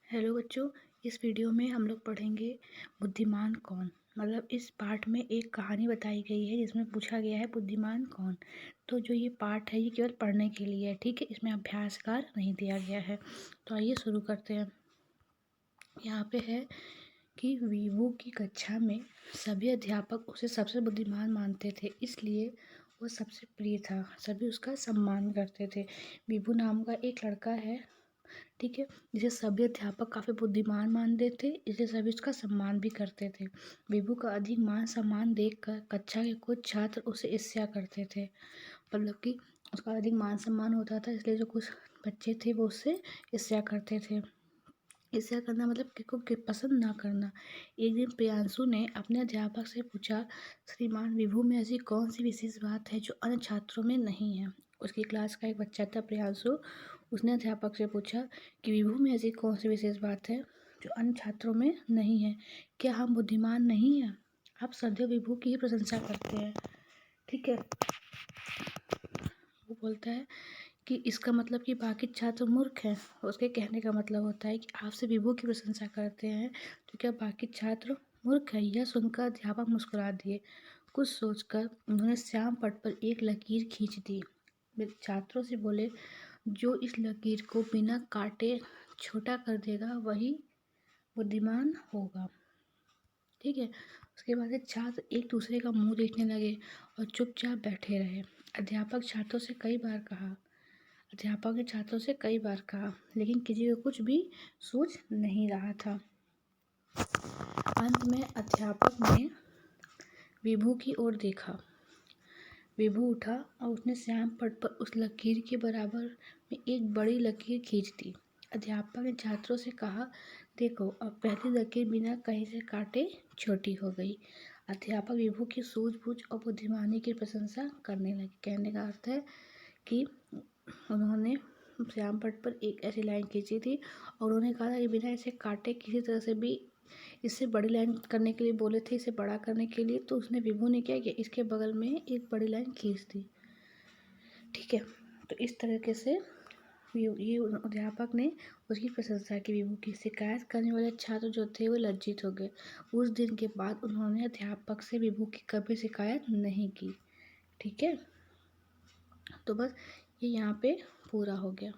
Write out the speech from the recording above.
Hello बच्चों, इस video में हम लोग पढ़ेंगे बुद्धिमान कौन। मतलब इस पाठ में एक कहानी बताई गई है जिसमें पूछा गया है बुद्धिमान कौन। तो जो ये पाठ है ये केवल पढ़ने के लिए है, ठीक है। इसमें अभ्यास कार्य नहीं दिया गया है। तो आइए शुरू करते हैं। यहाँ पे है कि वीवू की कक्षा में सभी अध्यापक उसे सबसे बुद्धिमान मानते थे, इसलिए वो सबसे प्रिय था। सभी उसका सम्मान करते थे। वीवू नाम का एक लड़का है, ठीक है, जिसे सभी अध्यापक काफ़ी बुद्धिमान मानते थे, इसलिए सभी उसका सम्मान भी करते थे। विभू का अधिक मान सम्मान देखकर कक्षा के कुछ छात्र उसे ईर्ष्या करते थे। मतलब कि उसका अधिक मान सम्मान होता था, इसलिए जो कुछ बच्चे थे वो उससे ईर्ष्या करते थे। ईर्ष्या करना मतलब किसी को पसंद ना करना। एक दिन प्रियांशु ने अपने अध्यापक से पूछा, श्रीमान विभू में ऐसी कौन सी विशेष बात है जो अन्य छात्रों में नहीं है। उसकी क्लास का एक बच्चा था प्रियांशु। उसने अध्यापक से पूछा कि विभू में ऐसी कौन सी विशेष बात है जो अन्य छात्रों में नहीं है। क्या हम बुद्धिमान नहीं हैं? आप सदैव विभू की ही प्रशंसा करते हैं, ठीक है। वो बोलता है कि इसका मतलब कि बाकी छात्र मूर्ख हैं। उसके कहने का मतलब होता है कि आपसे विभू की प्रशंसा करते हैं तो क्या बाकी छात्र मूर्ख है। यह सुनकर अध्यापक मुस्कुरा दिए। कुछ सोचकर उन्होंने श्याम पट पर एक लकीर खींच दी। वे छात्रों से बोले, जो इस लकीर को बिना काटे छोटा कर देगा वही बुद्धिमान होगा, ठीक है। उसके बाद छात्र एक दूसरे का मुंह देखने लगे और चुपचाप बैठे रहे। अध्यापक ने छात्रों से कई बार कहा, लेकिन किसी को कुछ भी सूझ नहीं रहा था। अंत में अध्यापक ने विभू की ओर देखा। विभू उठा और उसने श्याम पट पर उस लकीर के बराबर में एक बड़ी लकीर खींच दी। अध्यापक ने छात्रों से कहा, देखो अब पहली लकीर बिना कहीं से काटे छोटी हो गई। अध्यापक विभू की सूझबूझ और बुद्धिमानी की प्रशंसा करने लगे। कहने का अर्थ है कि उन्होंने श्याम पट पर एक ऐसी लाइन खींची थी और उन्होंने कहा था कि बिना इसे काटे किसी तरह से भी इससे बड़ी लाइन करने के लिए बोले थे, इसे बड़ा करने के लिए। तो उसने विभू ने क्या किया, इसके बगल में एक बड़ी लाइन खींच दी, ठीक है। तो इस तरीके से ये अध्यापक ने उसकी प्रशंसा की। विभू की शिकायत करने वाले छात्र जो थे वो लज्जित हो गए। उस दिन के बाद उन्होंने अध्यापक से विभू की कभी शिकायत नहीं की, ठीक है। तो बस ये यहाँ पे पूरा हो गया।